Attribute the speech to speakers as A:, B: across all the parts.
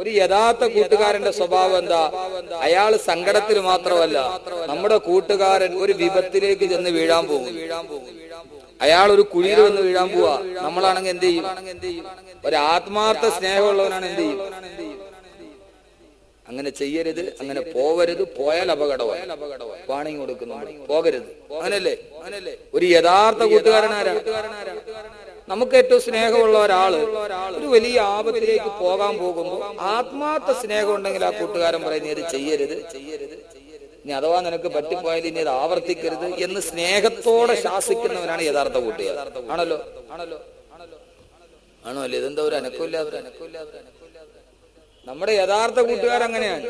A: ഒരു യഥാർത്ഥ കൂട്ടുകാരന്റെ സ്വഭാവം എന്താ? അയാൾ സങ്കടത്തിൽ മാത്രമല്ല, നമ്മുടെ കൂട്ടുകാരൻ ഒരു വിപത്തിലേക്ക് ചെന്ന് വീഴാൻ പോകും, അയാൾ ഒരു കുഴിയിൽ വന്ന് വീഴാൻ പോവാ, നമ്മളാണെങ്കിൽ എന്ത് ചെയ്യും? ഒരു ആത്മാർത്ഥ സ്നേഹമുള്ളവനാണ് എന്ത് ചെയ്യും? അങ്ങനെ ചെയ്യരുത്, അങ്ങനെ പോവരുത്, പോയാൽ അപകടമായി വാണിംഗ് കൊടുക്കുന്നു, പോകരുത്. അങ്ങനല്ലേ? ഒരു യഥാർത്ഥ കൂട്ടുകാരനാരാ? നമുക്ക് ഏറ്റവും സ്നേഹമുള്ള ഒരാള് ഒരു വലിയ ആപത്തിലേക്ക് പോകാൻ പോകുമ്പോൾ ആത്മാർത്ഥ സ്നേഹം ഉണ്ടെങ്കിൽ ആ കൂട്ടുകാരൻ പറയുന്നത് ഇത് ചെയ്യരുത്, ഇനി അഥവാ നിനക്ക് പറ്റിപ്പോയാൽ ഇനി ഇത് ആവർത്തിക്കരുത് എന്ന് സ്നേഹത്തോടെ ശാസിക്കുന്നവനാണ് യഥാർത്ഥ കൂട്ടുകാരൻ. ആണല്ലോ? ആണോ അല്ലേ? ഇതെന്താ ഒരു അനക്കമില്ലാതെ? നമ്മുടെ യഥാർത്ഥ കൂട്ടുകാർ അങ്ങനെയാണ്.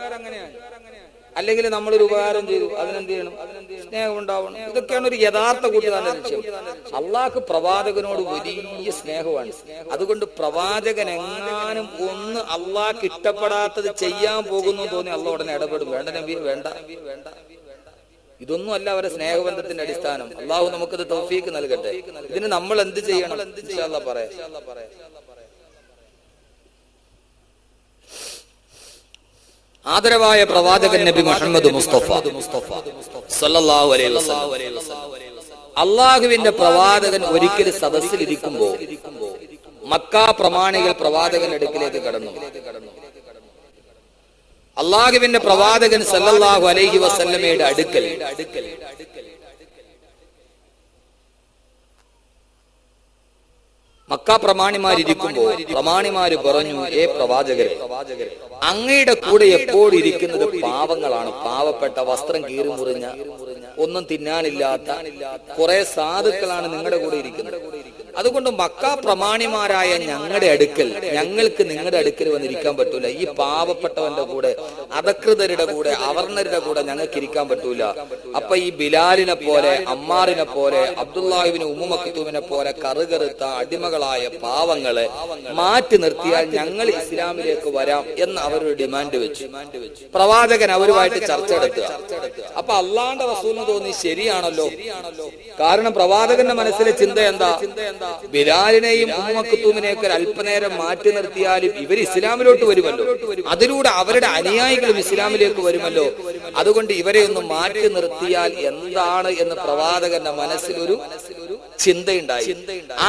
A: അല്ലെങ്കിൽ നമ്മളൊരു ഉപകാരം ചെയ്തു, അതിനെന്ത് ചെയ്യണം? സ്നേഹം ഉണ്ടാവണം. ഇതൊക്കെയാണ് ഒരു യഥാർത്ഥ കൂട്ടുകാരന്റെ ലക്ഷ്യം. അള്ളാഹ്ക്ക് പ്രവാചകനോട് വലിയ സ്നേഹമാണ്. അതുകൊണ്ട് പ്രവാചകൻ എങ്ങാനും ഒന്ന് അള്ളാഹ്ക്ക് ഇഷ്ടപ്പെടാത്തത് ചെയ്യാൻ പോകുന്നു തോന്നി അള്ളാഹ് ഉടനെ ഇടപെടും. വേണ്ട നബി, വേണ്ട. ഇതൊന്നും അല്ല അവരുടെ സ്നേഹബന്ധത്തിന്റെ അടിസ്ഥാനം. അള്ളാഹു നമുക്കത് തൗഫീക്ക് നൽകട്ടെ. ഇതിന് നമ്മൾ എന്ത് ചെയ്യണം? ഇൻഷാ അല്ലാഹ് പറയാം. ആദരവായ പ്രവാചകൻ നബി മുഹമ്മദ് മുസ്തഫ സല്ലല്ലാഹു അലൈഹി വസല്ലം, അള്ളാഹുവിന്റെ പ്രവാചകൻ ഒരിക്കൽ സദസ്സിലിരിക്കുമ്പോൾ മക്ക പ്രമാണികൾ പ്രവാചകന്റെ അടുക്കിലേക്ക് കടന്നു. അള്ളാഹുവിന്റെ പ്രവാചകൻ സല്ലല്ലാഹു അലൈഹി വസല്ലമയുടെ അടുക്കൽ മക്ക പ്രമാണിമാരിയ്ക്കുമ്പോൾ പ്രമാണിമാര് പറഞ്ഞു, ഏ പ്രവാചകരെ, അങ്ങയുടെ കൂടെ എപ്പോഴും ഇരിക്കുന്നത് പാവങ്ങളാണ്. പാവപ്പെട്ട, വസ്ത്രം കീറി മുറിഞ്ഞ, ഒന്നും തിന്നാനില്ലാത്ത കുറെ സാധുക്കളാണ് നിങ്ങളുടെ കൂടെ ഇരിക്കുന്നത്. അതുകൊണ്ട് മക്ക പ്രമാണിമാരായ ഞങ്ങളുടെ അടുക്കൽ, ഞങ്ങൾക്ക് നിങ്ങളുടെ അടുക്കൽ വന്നിരിക്കാൻ പറ്റൂല. ഈ പാവപ്പെട്ടവന്റെ കൂടെ, അധകൃതരുടെ കൂടെ, അവർണരുടെ കൂടെ ഞങ്ങൾക്ക് ഇരിക്കാൻ പറ്റൂല. അപ്പൊ ഈ ബിലാലിനെ പോലെ, അമ്മാറിനെ പോലെ, അബ്ദുല്ലാഹിബ്നു ഉമ്മു മക്തൂമിനെ പോലെ കറുകറുത്ത അടിമകളായ പാവങ്ങളെ മാറ്റി നിർത്തിയാൽ ഞങ്ങൾ ഇസ്ലാമിലേക്ക് വരാം എന്ന് അവരൊരു ഡിമാൻഡ് വെച്ചു. പ്രവാചകൻ അവരുമായിട്ട് ചർച്ച നടത്തുക. അപ്പൊ അള്ളാന്റെ റസൂലിന് തോന്നി ശരിയാണല്ലോ. കാരണം പ്രവാചകന്റെ മനസ്സിലെ ചിന്ത എന്താ? ബിലാലിനെയും ഉമ്മു മക്തൂമിനെയൊക്കെ അല്പനേരം മാറ്റി നിർത്തിയാലും ഇവർ ഇസ്ലാമിലോട്ട് വരുമല്ലോ, അതിലൂടെ അവരുടെ അനുയായികളും ഇസ്ലാമിലേക്ക് വരുമല്ലോ. അതുകൊണ്ട് ഇവരെ ഒന്ന് മാറ്റി നിർത്തിയാൽ എന്താണ് എന്ന് പ്രവാചകന്റെ മനസ്സിലൊരു ചിന്തയുണ്ടായി.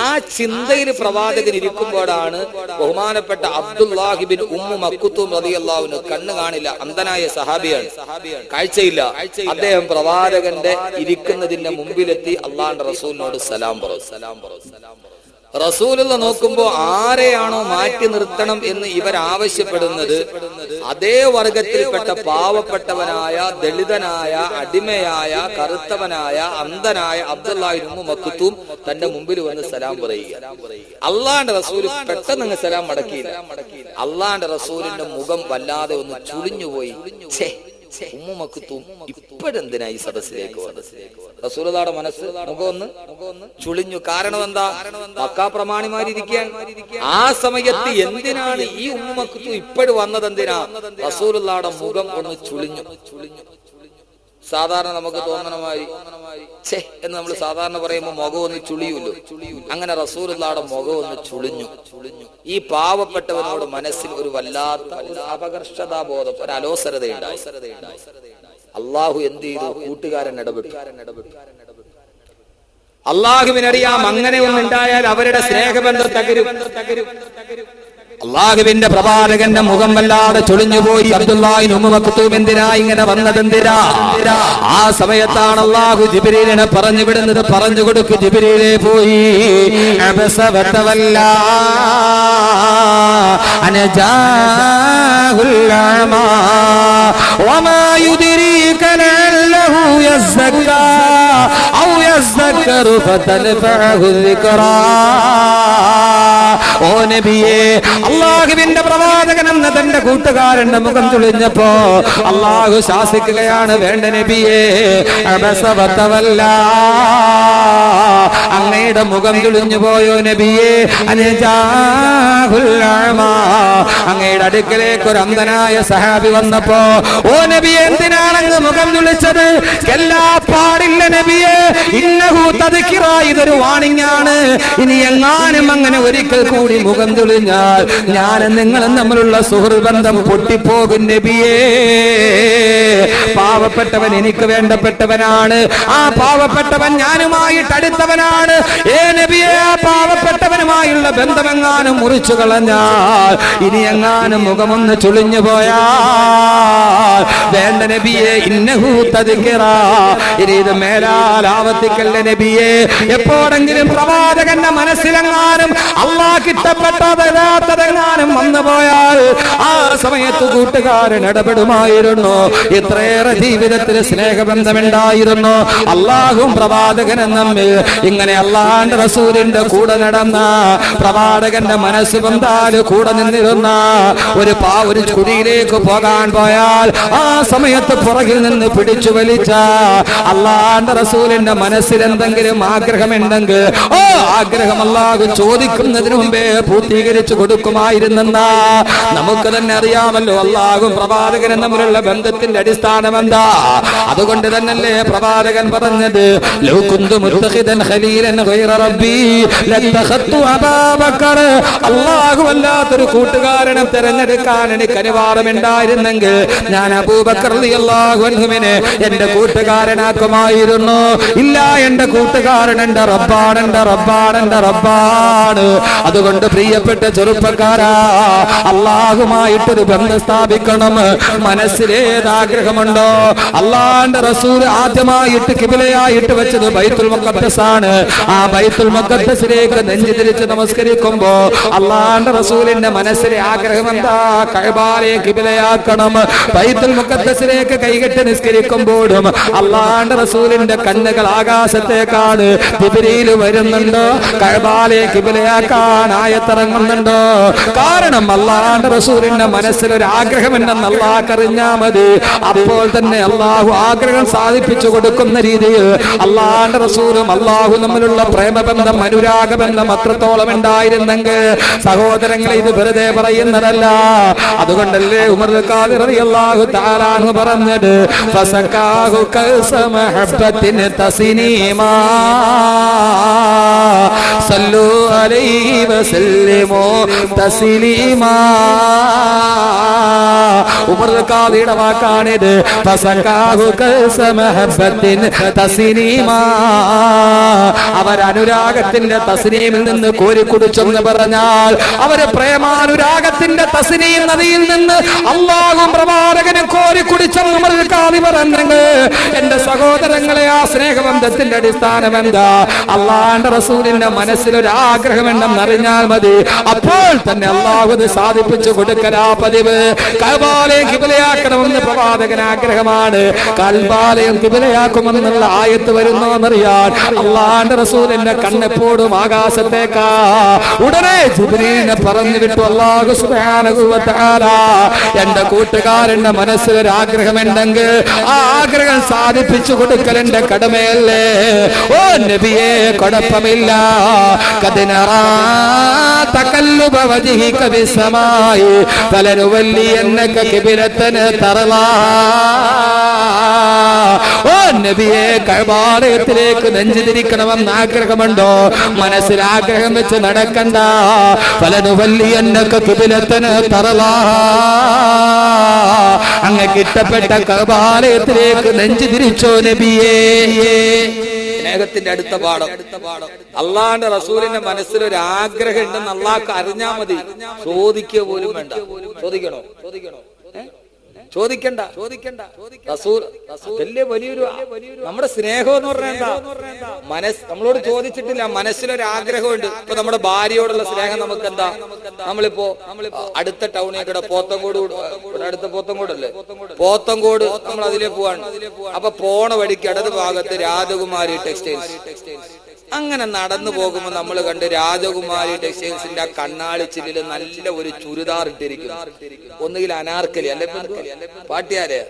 A: ആ ചിന്തയിൽ പ്രവാചകൻ ഇരിക്കുമ്പോഴാണ് ബഹുമാനപ്പെട്ട അബ്ദുല്ലാഹിബ്നു ഉമ്മു മക്തൂം റളിയല്ലാഹു അൻഹു, കണ്ണ് കാണില്ല, അന്ധനായ സഹാബിയാണ്, കാഴ്ചയില്ല. അദ്ദേഹം പ്രവാചകന്റെ ഇരിക്കുന്നതിന്റെ മുമ്പിലെത്തി അള്ളാഹുവിന്റെ റസൂലിനോട് സലാം പറഞ്ഞു. റസൂലുള്ള നോക്കുമ്പോ ആരെയാണോ മാറ്റി നിർത്തണം എന്ന് ഇവർ ആവശ്യപ്പെടുന്നത്, അതേ വർഗത്തിൽപ്പെട്ട പാവപ്പെട്ടവനായ, ദളിതനായ, അടിമയായ, കറുത്തവനായ, അന്ധനായ അബ്ദുല്ലാഹിബ്നു ഉമ്മു മക്തൂം തന്റെ മുമ്പിൽ വന്ന് സലാം പറയുക. അള്ളാന്റെ റസൂല് പെട്ടെന്ന് സലാം മടക്കിയില്ല. അള്ളാന്റെ റസൂലിന്റെ മുഖം വല്ലാതെ ഒന്ന് ചുളിഞ്ഞുപോയി. ഉമ്മു മക്തൂം ഇപ്പോഴെന്തിനാ ഈ സദസ്സിലേക്ക് വന്നത്? റസൂലുള്ളാഹിയുടെ മനസ്സ് മുഖമൊന്ന് ചുളിഞ്ഞു. കാരണം എന്താ? മക്ക പ്രമാണിമാരിയ്ക്കാൻ ആ സമയത്ത് എന്തിനാണ് ഈ ഉമ്മു മക്തൂം ഇപ്പോഴും വന്നത്? എന്തിനാ? റസൂലുള്ളാഹിയുടെ മുഖം ഒന്ന് ചുളിഞ്ഞു. സാധാരണ നമുക്ക് തോന്നണമായി എന്ന് നമ്മൾ സാധാരണ പറയുമ്പോൾ മുഖം ഒന്ന് ചുളിയുമല്ലോ. അങ്ങനെ റസൂലുള്ളാഹിയുടെ മുഖം ഒന്ന് ചുളിഞ്ഞു. ഈ പാവപ്പെട്ടവനോട് മനസ്സിൽ ഒരു വല്ലാത്ത അപകർഷതാബോധം, ഒരു അലോസരതയുണ്ടായി. അള്ളാഹു എന്ത് ചെയ്തു? കൂട്ടുകാരൻ ഇടപെട്ടു. അള്ളാഹുവിനറിയാം അങ്ങനെ ഒന്നുണ്ടായാൽ അവരുടെ സ്നേഹബന്ധം തകരും. അള്ളാഹുവിന്റെ പ്രവാചകന്റെ മുഖം വല്ലാതെ ചൊളിഞ്ഞുപോയി. അബ്ദുല്ലാഹിബ്നു ഉമ്മു മക്തൂം എന്തിനാ ഇങ്ങനെ വന്നതെന്തിനാ? ആ സമയത്താണ് അള്ളാഹു ജിബ്രീലിനെ പറഞ്ഞു വിടുന്നത്. പറഞ്ഞു കൊടുക്ക് ജിബ്രീലേ പോയി. അബസ വതവല്ലാ അനജാഹുൽ അമാ വമാ യുദ്രീക ലഅല്ലഹു യസ്സക്കാ ഔ യസ്സക്കറു ഫതൻഫഅഹു ദിക്റാ. ഓ നബിയേ, അള്ളാഹുവിന്റെ പ്രവാചകൻ എന്ന തന്റെ കൂട്ടുകാരന്റെ മുഖം ചുളിഞ്ഞപ്പോ അള്ളാഹു ശാസിക്കുകയാണ്, വേണ്ട നബിയേ, അബസ വതവല്ലാ, അങ്ങയുടെ മുഖം ചുളിഞ്ഞു പോയോ നബിയേ, അനജാഹുൽ അമാ, അങ്ങയുടെ അടുക്കലേക്ക് ഒരു അന്ധനായ സഹാബി വന്നപ്പോ, ഓ നബിയെ എന്തിനാണ് അങ്ങ് മുഖം ചുളിച്ചത്? എല്ലാ പാടില്ല നബിയേ,
B: ഇന്നഹു തദ്കിറ, ഇതൊരു വാണിംഗ് ആണ്. ഇനി എങ്ങാനും അങ്ങനെ ഒരിക്കൽ കൂടി മുഖം തെളിഞ്ഞാൽ ഞാനും നിങ്ങളും തമ്മിലുള്ള സുഹൃബന്ധം പൊട്ടിപ്പോകും നബിയേ. പാവപ്പെട്ടവൻ എനിക്ക് വേണ്ടപ്പെട്ടവനാണ്, ആ പാവപ്പെട്ടവൻ ഞാനുമായിട്ട് അടുത്തവനാണ്. നബിയെ, ആ പാവപ്പെട്ടവനുമായുള്ള ബന്ധമെങ്ങാനും മുറിച്ചു കളഞ്ഞാൽ, ഇനി എങ്ങാനും മുഖമൊന്ന് ചുളിഞ്ഞു പോയാൽ വേണ്ട നബിയെ. ഇന്നഹു തദ്കിറ, ഇനി ഇത് മേലാൽ ആവർത്തിക്കല്ല നബിയെ. എപ്പോഴെങ്കിലും പ്രവാചകന്റെ മനസ്സിലെങ്ങാനും അല്ലാഹ് ഇഷ്ടപ്പെട്ടതെങ്ങാനും വന്നു പോയാൽ ആ സമയത്ത് കൂട്ടുകാരൻ ഇടപെടുമായിരുന്നു. ഇത്രയേറെ ജീവിതത്തിൽ സ്നേഹബന്ധമുണ്ടായിരുന്നു. അല്ലാഹും പ്രവാചകനും തമ്മിൽ ഇങ്ങനെ അല്ലാഹുവിന്റെ റസൂലിന്റെ കൂടെ നടന്ന, പ്രവാചകന്റെ മനസ്സ് ബന്ധാല് കൂടെ നിന്നിരുന്ന ഒരു കുടിയിലേക്ക് പോകാൻ പോയാൽ ആ സമയത്ത് പുറകിൽ നിന്ന് പിടിച്ചു വലിച്ച അല്ലാഹുവിന്റെ റസൂലിന്റെ മനസ്സിൽ എന്തെങ്കിലും ആഗ്രഹമുണ്ടെങ്കിൽ ആഗ്രഹം അല്ലാഹു ചോദിക്കുന്നതിന് മുമ്പേ പൂർത്തീകരിച്ചു കൊടുക്കുമായിരുന്നെന്നാ നമുക്ക് തന്നെ അറിയാമല്ലോ. അല്ലാഹുവും പ്രവാചകനും തമ്മിലുള്ള ബന്ധത്തിന്റെ അടിസ്ഥാനം എന്താ? അതുകൊണ്ട് തന്നെയല്ലേ പ്രവാചകൻ പറഞ്ഞത്, ലൗ കുന്തു മുത്തഖിദൻ ഖലീലൻ ഗൈറ റബ്ബി ലത്തഖത്തു അബൂബക്കർ. അല്ലാഹു അല്ലാത്തൊരു കൂട്ടുകാരനെ തിരഞ്ഞെടുക്കാൻ എനിക്ക് അനുവാദമുണ്ടായിരുന്നെങ്കിൽ ഞാൻ അബൂബക്കർ റളിയല്ലാഹു അൻഹുവിനെ എന്റെ കൂട്ടുകാരനാക്കുമായിരുന്നു. ഇല്ല, എന്റെ കൂട്ടുകാരൻ എന്റെ റബ്ബാണ്, എന്റെ റബ്ബാണ്, എന്റെ റബ്ബാണ്. അതുകൊണ്ട് പ്രിയപ്പെട്ട ചെറുപ്പക്കാരാ, അല്ലാഹുമായിട്ടൊരു ബന്ധം സ്ഥാപിക്കണം. മനസ്സിലേതാഗ്രഹമുണ്ടോ? അല്ലാഹുവിന്റെ റസൂൽ ആദ്യമായിട്ട് ഖിബലയായിട്ട് വെച്ചത് ബൈത്തുൽ മുഖദ്ദസ് ആണ്. ആ ബൈത്തുൽ മുഖദ്ദസിലേക്ക് നെഞ്ചു തിരിച്ച് നമസ്കരിക്കുമ്പോ അല്ലാഹുവിന്റെ റസൂലിന്റെ മനസ്സിലെ ആഗ്രഹം എന്താ? കഅബയെ ഖിബലയാക്കണം. ബൈത്തുൽ മുഖദ്ദസിലേക്ക് കൈകെട്ടി നിസ്കരിക്കുമ്പോഴും അല്ലാഹുവിന്റെ റസൂലിന്റെ കണ്ണുകൾ ആകാശത്തേക്കാണ്. ജിബ്രീൽ വരുന്നുണ്ടോ? കഅബയെ ഖിബലയാക്കാൻ ആയത്തിറങ്ങുന്നുണ്ടോ? കാരണം അല്ലാഹുവിന്റെ റസൂലിന്റെ മനസ്സിലൊരു ആഗ്രഹമുണ്ടെന്ന് അല്ലാഹു അറിഞ്ഞാൽ മതി. അപ്പോൾ തന്നെ അല്ലാഹു ആഗ്രഹം സാധിപ്പിച്ചു കൊടുക്കുന്ന രീതിയിൽ അല്ലാഹുവിന്റെ റസൂലും അല്ലാഹു തമ്മിലുള്ള പ്രേമബന്ധം, അനുരാഗബന്ധം അത്രത്തോളം ഉണ്ടായിരുന്നെങ്കിൽ സഹോദരങ്ങളെ, ഇത് വെറുതെ പറയുന്നതല്ല. അതുകൊണ്ടല്ലേ ഉമർ ഖാദിർ റളിയല്ലാഹു തആല അൻഹു പറഞ്ഞത്, ഫസകാഹു കൽസ മഹബ്ബത്തിൻ തസ്നീമാ സല്ലു അലൈഹി വസല്ലിമു തസ്ലീമാ. ഉമർ ഖാദിയുടെ വാക്കാണിത്. ഫസകാഹു കൽസ മഹബ്ബത്തിൻ തസ്നീമാ, അവർ അനുരാഗത്തിന്റെ തസ്നീമിൽ നിന്ന് കോരിക്കുടിച്ചെന്ന് പറഞ്ഞാൽ അവര് പ്രേമാനുരാഗത്തിന്റെ തസ്നീം നദിയിൽ നിന്ന് അല്ലാഹുവും പ്രവാചകനും കോരിക്കുടിച്ചെന്ന് ഉമർ ഖാദി പറഞ്ഞെങ്കിൽ എന്റെ സഹോദരങ്ങളെ, ആ സ്നേഹബന്ധത്തിന്റെ അടിസ്ഥാനം എന്താ? അല്ലാഹുവിന്റെ റസൂലിന്റെ മനസ്സിലൊരു ആഗ്രഹമുണ്ടെന്ന് അറിഞ്ഞാൽ മതി. അപ്പോൾ തന്നെ അല്ലാഹു അത് സാധിപ്പിച്ചു കൊടുക്കലാ പതിവ്. കഅബയെ ഖിബലയാക്കണമെന്ന് പ്രവാചകൻ ആഗ്രഹമാണ്. കഅബയെ ഖിബലയാക്കുമെന്നുള്ള ആയത്ത് വരുന്നോന്നറിയാൻ അല്ലാഹുവിന്റെ റസൂലിന്റെ കണ്ണെപ്പോഴും ആകാശത്തേക്കാ. ഉടനെ ജിബ്രീലിനെ പറഞ്ഞു വിട്ടു അല്ലാഹു സുബ്ഹാനഹു വ തആല, എന്റെ കൂട്ടുകാരന്റെ മനസ്സിലൊരു ആഗ്രഹമുണ്ടെങ്കിൽ ആ ആഗ്രഹം സാധിപ്പിച്ചു കൊടുക്കൽ എന്റെ കടമയല്ലേ? ഓ നബിയെ, കുഴപ്പമില്ല. ഖദ്നറാ തകല്ലുബ വജ്ഹിക ബിസ്സമായി ഫലനുവല്ലിയന്നക ഖിബ്ലതൻ തർലാ. ഓ നബിയെ, കഅബയിലേക്ക് നെഞ്ചു തിരിക്കണമെന്ന് ആഗ്രഹമുണ്ടോ? മനസ്സിൽ ആഗ്രഹം വെച്ച് നടക്കണ്ട. ഫലനുവല്ലിയന്നക ഖിബ്ലതൻ തർലാ, അങ്ങക്ക് ഇഷ്ടപ്പെട്ട കഅബയിലേക്ക് നെഞ്ചു തിരിച്ചോ നബിയേ. സ്നേഹത്തിന്റെ അടുത്ത പാഠം, അള്ളാഹുവിന്റെ റസൂലിന്റെ മനസ്സിലൊരു ആഗ്രഹം ഉണ്ടെന്ന് അള്ളാഹ്ക്ക് അറിഞ്ഞാൽ മതി. ചോദിക്കുക പോലും വേണ്ട. ചോദിക്കണോ? ചോദിക്കണ്ട. റസൂൽ വലിയൊരു നമ്മുടെ സ്നേഹം എന്ന് പറഞ്ഞാൽ എന്താ? നമ്മളോട് ചോദിച്ചിട്ടില്ല, മനസ്സിലൊരു ആഗ്രഹമുണ്ട്. ഇപ്പൊ നമ്മുടെ ഭാര്യയോടുള്ള സ്നേഹം നമുക്ക് എന്താ? നമ്മളിപ്പോ അടുത്ത ടൗണിൽ കൂടെ പോത്തങ്കോട്, അടുത്ത പോത്തങ്കോടല്ലേ, പോത്തങ്കോട് നമ്മൾ അതിലേ പോവാണ്. അപ്പൊ പോണ വഴിക്ക് ഇടത് ഭാഗത്ത് രാജകുമാരി ടെക്സ്റ്റൈൽസ്. അങ്ങനെ നടന്നു പോകുമ്പോൾ നമ്മൾ കണ്ട് രാജകുമാരി ടെക്സ്റ്റൈൽസിന്റെ ആ കണ്ണാളിച്ചില്ലില് നല്ല ഒരു ചുരിദാർ ഇട്ടിരിക്കുന്നു. ഒന്നുകിൽ അനാർക്കലി അല്ലെ പാട്ടിയാരെ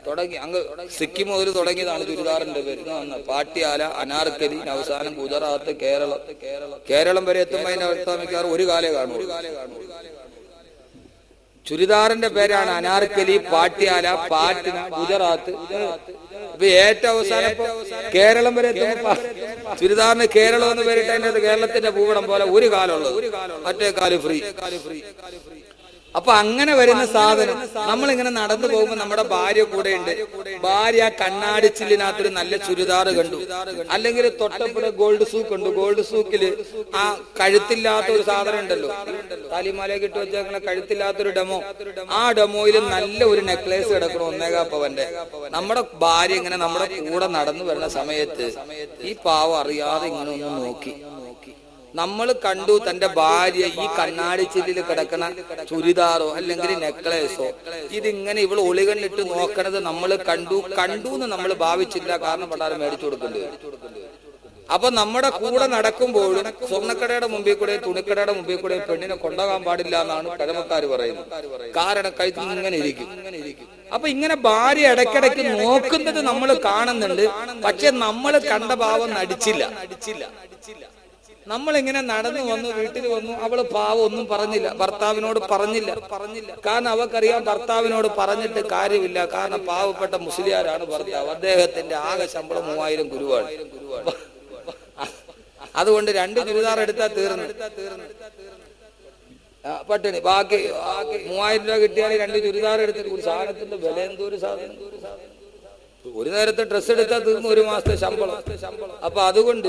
B: തുടങ്ങി. അങ്ങ് സിക്കിം മുതൽ തുടങ്ങിയതാണ് ചുരിദാറിന്റെ പേര്. പാട്ടിയാല, അനാർക്കലി, അവസാനം ഗുജറാത്ത്, കേരളം വരെ എത്തുമ്പോൾ അതിന്റെ അവസാനിക്കാറ് ഒരു കാലേ കാണൂ. ചുരിദാറിന്റെ പേരാണ് അനാർക്കലി, പാട്ടിയാല, പാറ്റ്ന, ഗുജറാത്ത്. ഇപ്പൊ ഏറ്റവും അവസാനം ഇപ്പൊ കേരളം വരെ എത്തുമ്പോ ചുരിദാറിന് കേരളം എന്ന് പേരിട്ട് അതിന്റെ കേരളത്തിന്റെ ഭൂപടം പോലെ ഒരു കാലമുള്ളത്, മറ്റേ കാല് ഫ്രീ. അപ്പൊ അങ്ങനെ വരുന്ന സാധനം നമ്മളിങ്ങനെ നടന്നു പോകുമ്പോ നമ്മുടെ ഭാര്യ കൂടെ ഉണ്ട്. ഭാര്യ ആ കണ്ണാടിച്ചില്ലിനകത്തൊരു നല്ല ചുരിദാർ കണ്ടു, അല്ലെങ്കിൽ തൊട്ടപ്പുറ ഗോൾഡ് സൂക്ക് ഉണ്ട്. ഗോൾഡ് സൂക്കില് ആ കഴുത്തില്ലാത്ത ഒരു സാധനം ഉണ്ടല്ലോ, താലിമാലയൊക്കെ ഇട്ട് വെച്ചേക്കണ കഴുത്തില്ലാത്തൊരു ഡെമോ. ആ ഡെമോയിൽ നല്ല ഒരു നെക്ലേസ് കിടക്കണം 1.25 പവന്റെ. നമ്മുടെ ഭാര്യ ഇങ്ങനെ നമ്മുടെ കൂടെ നടന്നു വരുന്ന സമയത്ത് ഈ പാവം അറിയാതെ ഇങ്ങനെ ഒന്ന് നോക്കി. നമ്മൾ കണ്ടു തന്റെ ഭാര്യ ഈ കണ്ണാടി ചില്ലിൽ കിടക്കണ ചുരിദാറോ അല്ലെങ്കിൽ നെക്ലേസോ ഇതിങ്ങനെ ഇവള് ഒളികണ്ണിട്ട് നോക്കണത് നമ്മൾ കണ്ടു എന്ന് നമ്മൾ ഭാവിച്ചില്ല. കാരണം പണ്ടാരം മേടിച്ചു കൊടുക്കേണ്ടി വരും. അപ്പൊ നമ്മുടെ കൂടെ നടക്കുമ്പോഴും സ്വർണ്ണക്കടയുടെ മുമ്പിൽ കൂടെ തുണിക്കടയുടെ മുമ്പിൽ കൂടെ പെണ്ണിനെ കൊണ്ടുപോകാൻ പാടില്ല എന്നാണ് പഴമക്കാർ പറയുന്നത്. കാരണം കഴുത്തിൽ ഇങ്ങനെ ഇരിക്കും. അപ്പൊ ഇങ്ങനെ ഭാര്യ ഇടയ്ക്കിടയ്ക്ക് നോക്കുന്നത് നമ്മൾ കാണുന്നുണ്ട്. പക്ഷെ നമ്മൾ കണ്ട ഭാവം നടിച്ചില്ല. നമ്മളിങ്ങനെ നടന്നു വന്നു, വീട്ടിൽ വന്നു, അവള് പാവം ഒന്നും പറഞ്ഞില്ല, ഭർത്താവിനോട് പറഞ്ഞില്ല. കാരണം അവക്കറിയാം ഭർത്താവിനോട് പറഞ്ഞിട്ട് കാര്യമില്ല. കാരണം പാവപ്പെട്ട മുസ്ലിയാരാണ് ഭർത്താവ്, അദ്ദേഹത്തിന്റെ ആകെ ശമ്പളം 3000 ഗുരുവാണ്. അതുകൊണ്ട് 2 ചുരിദാർ എടുത്താൽ തീർന്നു പട്ടിണി. ബാക്കി 3000 രൂപ കിട്ടിയാൽ 2 ചുരിദാർ എടുത്തിട്ട് ഒരു സാധനത്തിന്റെ വില എന്തോ ഒരു സാധനം. ഒരു നേരത്തെ ഡ്രസ്സ് എടുത്താൽ തീർന്നു 1 മാസത്തെ ശമ്പളം. അപ്പൊ അതുകൊണ്ട്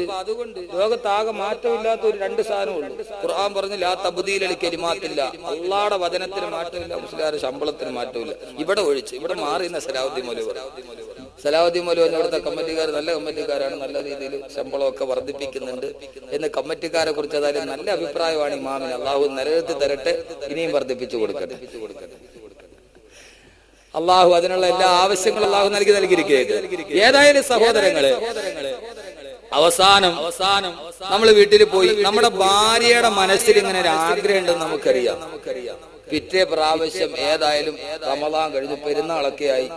B: ലോകത്താകെ മാറ്റമില്ലാത്ത ഒരു 2 സാധനമുള്ളൂ. ഖുർആൻ പറഞ്ഞു ലാ തബ്ദീല ലികലിമാത്തില്ല, അള്ളാഹുവിന്റെ വചനത്തിന് മാറ്റമില്ല, മുസ്ലിയാരുടെ ശമ്പളത്തിന് മാറ്റമില്ല. ഇവിടെ ഒഴിച്ച് ഇവിടെ മാറിയുന്ന സലാഹുദ്ദീൻ മൗലവി ഇവിടുത്തെ കമ്മിറ്റിക്കാർ നല്ല കമ്മിറ്റിക്കാരാണ്, നല്ല രീതിയിൽ ശമ്പളമൊക്കെ വർദ്ധിപ്പിക്കുന്നുണ്ട് എന്ന് കമ്മിറ്റിക്കാരെ കുറിച്ച് അതായത് നല്ല അഭിപ്രായമാണ് ഇമാമിന്. അള്ളാഹു നിലനിർത്തി തരട്ടെ, ഇനിയും വർദ്ധിപ്പിച്ചു കൊടുക്കട്ടെ. അള്ളാഹു അതിനുള്ള എല്ലാ ആവശ്യങ്ങളും അള്ളാഹു നൽകിയിരിക്കുകയാണ്. ഏതായാലും സഹോദരങ്ങളെ, അവസാനം നമ്മൾ വീട്ടിൽ പോയി നമ്മുടെ ഭാര്യയുടെ മനസ്സിൽ ഇങ്ങനെ ഒരു ആഗ്രഹം ഉണ്ടെന്ന് നമുക്കറിയാം. പിറ്റേ പ്രാവശ്യം ഏതായാലും റമളാൻ കഴിഞ്ഞു, പെരുന്നാളൊക്കെ ആയി.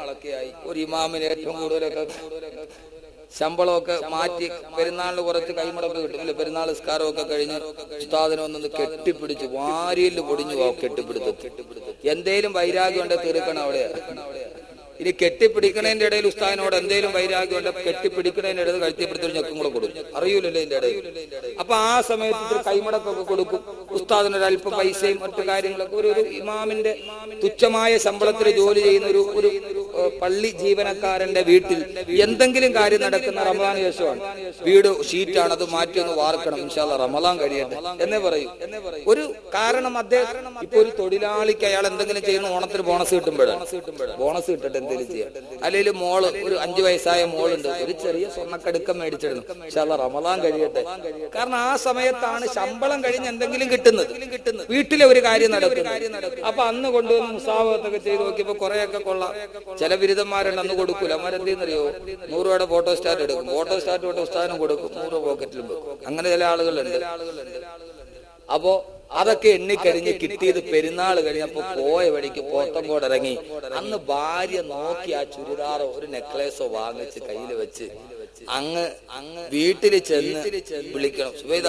B: ഒരു ഇമാമിന് ഏറ്റവും കൂടുതലൊക്കെ ശമ്പളമൊക്കെ മാറ്റി പെരുന്നാളിന് കുറച്ച് കൈമുടക്ക് കിട്ടും അല്ലെ. പെരുന്നാൾ നിസ്കാരമൊക്കെ കഴിഞ്ഞ് ഉസ്താദിനെ ഒന്നൊന്ന് കെട്ടിപ്പിടിച്ച് വാരിയിൽ പൊടിഞ്ഞു പോവും. കെട്ടിപ്പിടുത്തത്തിൽ എന്തേലും വൈരാഗ്യം ഉണ്ട് തീർക്കണം അവിടെ. ഇനി കെട്ടിപ്പിടിക്കണതിന്റെ ഇടയിൽ ഉസ്താദിനോട് എന്തേലും വൈരാഗ്യം ഉണ്ട്, കെട്ടിപ്പിടിക്കണതിന്റെ ഇടയിൽ കഴുത്തിപ്പിടുത്തൊരു ഞെക്കും കൂടെ കൊടുക്കും, അറിയൂലല്ലോ ഇതിന്റെ ഇടയിൽ. അപ്പൊ ആ സമയത്ത് കൈമുടക്കൊക്കെ കൊടുക്കും. ഉസ്താദിനൊരു അല്പ പൈസയും മറ്റു കാര്യങ്ങളൊക്കെ. ഒരു ഇമാമിന്റെ തുച്ഛമായ ശമ്പളത്തിൽ ജോലി ചെയ്യുന്ന ഒരു പള്ളി ജീവനക്കാരന്റെ വീട്ടിൽ എന്തെങ്കിലും കാര്യം നടക്കുന്ന റമളാൻ ശേഷമാണ്. വീട് ഷീറ്റാണ്, അത് മാറ്റി ഒന്ന് വാർക്കണം, ഇൻഷാ അല്ലാഹ് റമളാൻ കഴിയട്ടെ എന്നേ പറയും. ഒരു കാരണം അദ്ദേഹം ഇപ്പൊ ഒരു തൊഴിലാളിക്ക് അയാൾ എന്തെങ്കിലും ചെയ്യുന്ന ഓണത്തിന് ബോണസ് കിട്ടുമ്പോഴാണ്. ബോണസ് കിട്ടട്ടെ എന്തെങ്കിലും ചെയ്യാം. അല്ലെങ്കിൽ മോള് ഒരു 5 വയസ്സായ മോളുണ്ട്, ഒരു ചെറിയ സ്വർണ്ണക്കടുക്കം മേടിച്ചിരുന്നു, ഇൻഷാ അല്ലാഹ് റമളാൻ കഴിയട്ടെ. കാരണം ആ സമയത്താണ് ശമ്പളം കഴിഞ്ഞ് എന്തെങ്കിലും കിട്ടുന്നത്, വീട്ടിലെ ഒരു കാര്യം നടക്കുന്നത്. അപ്പൊ അന്ന് കൊണ്ടുവന്ന് മുസാവത്തൊക്കെ ചെയ്ത് നോക്കിയപ്പോ കുറെയൊക്കെ കൊള്ളാം. ചില ബിരുദന്മാരുണ്ട് അന്ന് കൊടുക്കൂല. അവരെന്തെന്നറിയോ, 100 രൂപയുടെ ഫോട്ടോ സ്റ്റാറ്റ് എടുക്കും, ഫോട്ടോ സ്റ്റാറ്റ് കൊണ്ട് ഉസ്താദിനും കൊടുക്കും, 100 പോക്കറ്റിലും വെക്കും. അങ്ങനെ ചില ആളുകളുണ്ട്. അപ്പോ അതൊക്കെ എണ്ണിക്കഴിഞ്ഞ് കിട്ടിയത് പെരുന്നാൾ കഴിഞ്ഞപ്പോ പോയ വഴിക്ക് പോത്തങ്കോട് ഇറങ്ങി. അന്ന് ഭാര്യ നോക്കി ആ ചുരിദാറോ ഒരു നെക്ലേസോ വാങ്ങിച്ച് കയ്യിൽ വെച്ച് അങ്ങ് വീട്ടിൽ ചെന്ന് വിളിക്കണം, സുബൈദ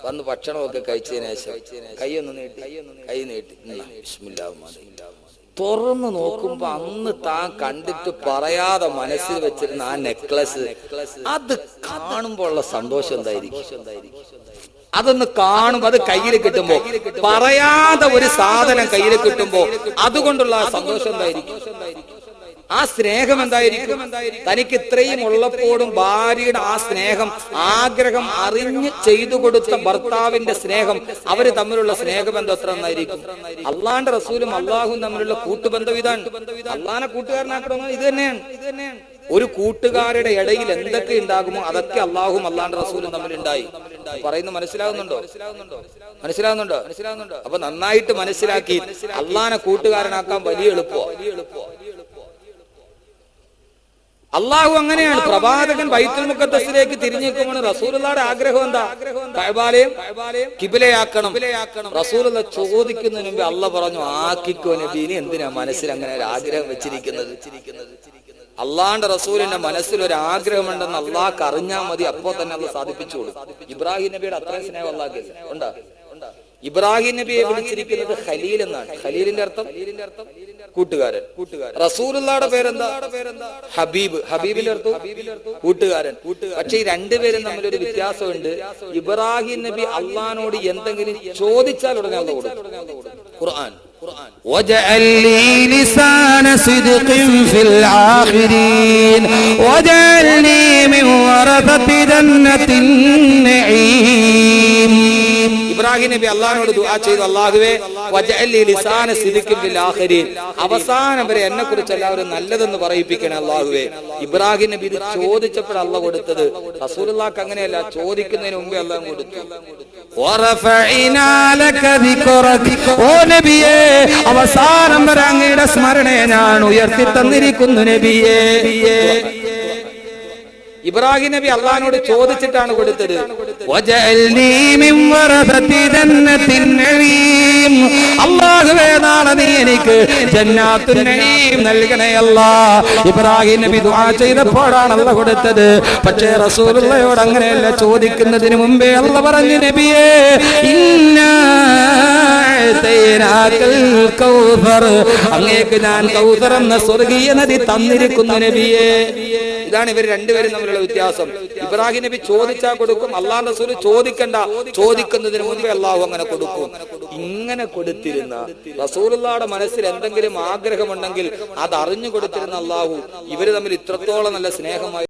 B: വന്ന് ഭക്ഷണമൊക്കെ കഴിച്ചതിന് ശേഷം കൈ നീട്ടി ബിസ്മില്ലാഹ് തുറന്നു നോക്കുമ്പോ അന്ന് താൻ കണ്ടിട്ട് പറയാതെ മനസ്സിൽ വെച്ചിരുന്ന ആ നെക്ലസ്, അത് കാണുമ്പോ ഉള്ള സന്തോഷം എന്തായിരിക്കും? അതൊന്ന് കാണുമ്പോ, അത് കയ്യിൽ കിട്ടുമ്പോ, പറയാതെ ഒരു സാധനം കയ്യിൽ കിട്ടുമ്പോ അതുകൊണ്ടുള്ള ആ സന്തോഷം എന്തായിരിക്കും? ആ സ്നേഹം എന്തായിരിക്കും? തനിക്ക് ഇത്രയും ഉള്ളപ്പോഴും ഭാര്യയുടെ ആ സ്നേഹം, ആഗ്രഹം അറിഞ്ഞ് ചെയ്തു കൊടുത്ത ഭർത്താവിന്റെ സ്നേഹം, അവര് തമ്മിലുള്ള സ്നേഹബന്ധം എത്ര നന്നായിരിക്കും? അള്ളാന്റെ റസൂലും അള്ളാഹും തമ്മിലുള്ള കൂട്ടുബന്ധം ഇതാണ്. അള്ളാനെ കൂട്ടുകാരനാക്കണമെന്ന് ഇത് തന്നെയാണ്. ഒരു കൂട്ടുകാരുടെ ഇടയിൽ എന്തൊക്കെ ഉണ്ടാകുമോ അതൊക്കെ അള്ളാഹും അള്ളാന്റെ റസൂലും തമ്മിൽ ഉണ്ടായി. പറയുന്നത് മനസ്സിലാകുന്നുണ്ടോ? അപ്പൊ നന്നായിട്ട് മനസ്സിലാക്കി അള്ളാനെ കൂട്ടുകാരനാക്കാൻ വലിയ എളുപ്പമാണ്. അള്ളാഹു അങ്ങനെയാണ്. പ്രവാചകൻ ബൈത്തുൽ മുഖദ്ദസിലേക്ക് തിരിഞ്ഞേക്കുമ്പോൾ റസൂലുള്ളാഹിയുടെ ആഗ്രഹം എന്താ? കഅബാലയം ഖിബലയാക്കണം. റസൂലുള്ളാഹി ചോദിക്കുന്നതിന് മുമ്പ് അള്ളാഹ് പറഞ്ഞു, ആക്കിക്കോ നബി, നീ എന്തിനാ മനസ്സിൽ അങ്ങനെ ഒരു ആഗ്രഹം വെച്ചിരിക്കുന്നത്? അള്ളാന്റെ റസൂലിന്റെ മനസ്സിൽ ഒരു ആഗ്രഹമുണ്ടെന്ന് അള്ളാഹ്ക്ക് അറിഞ്ഞാൽ മതി, അപ്പോ തന്നെ അത് സാധിപ്പിച്ചു കൊടുക്കും. ഇബ്രാഹിം നബിയുടെ അത്രയും സ്നേഹം അള്ളാഹ്ക്ക് ഉണ്ടാ.
A: ഇബ്രാഹിം നബിയെ വിളിച്ചിരിക്കുന്നത് ഖലീൽ എന്നാണ്. ഖലീലിന്റെ അർത്ഥം കൂട്ടുകാരൻ. റസൂലുള്ളാഹിയുടെ പേരെന്താ? ഹബീബ്. ഹബീബിന്റെ അർത്ഥം കൂട്ടുകാരൻ. പക്ഷെ ഈ രണ്ടുപേരും തമ്മിലൊരു വ്യത്യാസമുണ്ട്. ഇബ്രാഹിം നബി അള്ളാഹിനോട് എന്തെങ്കിലും ചോദിച്ചാൽ ഉടനെ അള്ളാഹ് കൊടുക്കും. ഖുർആൻ
C: واجعل لي لسان صدق في الآخرين واجعلني من ورثة جنة النعيم.
A: ഇബ്രാഹിം നബി അള്ളാഹിനോട് ദുആ ചെയ്തു, അല്ലാഹുവേ വജഅൽ ലി ലിസാന സിദ്ഖിൻ ഫിൽ ആഖിരീൻ, അവസാനം വരെ എന്നെ കുറിച്ച് എല്ലാവരും നല്ലതെന്ന് പറയിപ്പിക്കണേ അല്ലാഹുവേ. ഇബ്രാഹിം നബി ഇത് ചോദിച്ചപ്പോൾ അള്ളാഹ് കൊടുത്തത്. റസൂലുള്ളാഹിക്ക് അങ്ങനെയല്ല, ചോദിക്കുന്നതിന് മുമ്പേ അള്ളാഹ് കൊടുത്തു.
C: വറഫഅനാ ലക ദിക്റക, ഓ നബിയേ അവസാനം വരെ അങ്ങയുടെ സ്മരണയെ ഞാൻ ഉയർത്തി തന്നിരിക്കുന്നു നബിയേ.
A: ഇബ്രാഹിം നബി അള്ളാഹിനോട് ചോദിച്ചിട്ടാണ് കൊടുത്തത്.
C: വജഅൽനീ മിൻ വറസതി ജന്നത്തിൻ നഈം, അല്ലാഹുവേ നാളെ നീ എനിക്ക് ജന്നാത്തുൻ നഈം നൽകണേ അല്ലാഹ്. ഇബ്രാഹിം നബി ദുആ ചെയ്തപ്പോഴാണ് അല്ലാഹ് കൊടുത്തത്. പക്ഷേ റസൂലുള്ളാഹിയോട് അങ്ങനെയല്ല, ചോദിക്കുന്നതിന് മുമ്പേ അല്ലാഹ് പറഞ്ഞു, നബിയേ ഇന്നാ അഅതൈനാകൽ കൗസർ, അങ്ങേക്ക് ഞാൻ കൗസർ എന്ന സ്വർഗീയ നദി തന്നിരിക്കുന്നു നബിയേ.
A: ഇതാണ് ഇവർ രണ്ടുപേരും തമ്മിലുള്ള വ്യത്യാസം. ഇബ്രാഹിം നബി ചോദിച്ചാൽ കൊടുക്കും, അള്ളാഹു റസൂൽ ചോദിക്കണ്ട, ചോദിക്കുന്നതിന് മുമ്പേ അള്ളാഹു അങ്ങനെ കൊടുക്കും. ഇങ്ങനെ കൊടുത്തിരുന്ന റസൂലുള്ളാഹിയുടെ മനസ്സിൽ എന്തെങ്കിലും ആഗ്രഹമുണ്ടെങ്കിൽ അത് അറിഞ്ഞു കൊടുത്തിരുന്ന അള്ളാഹു ഇവര് തമ്മിൽ ഇത്രത്തോളം നല്ല സ്നേഹമായി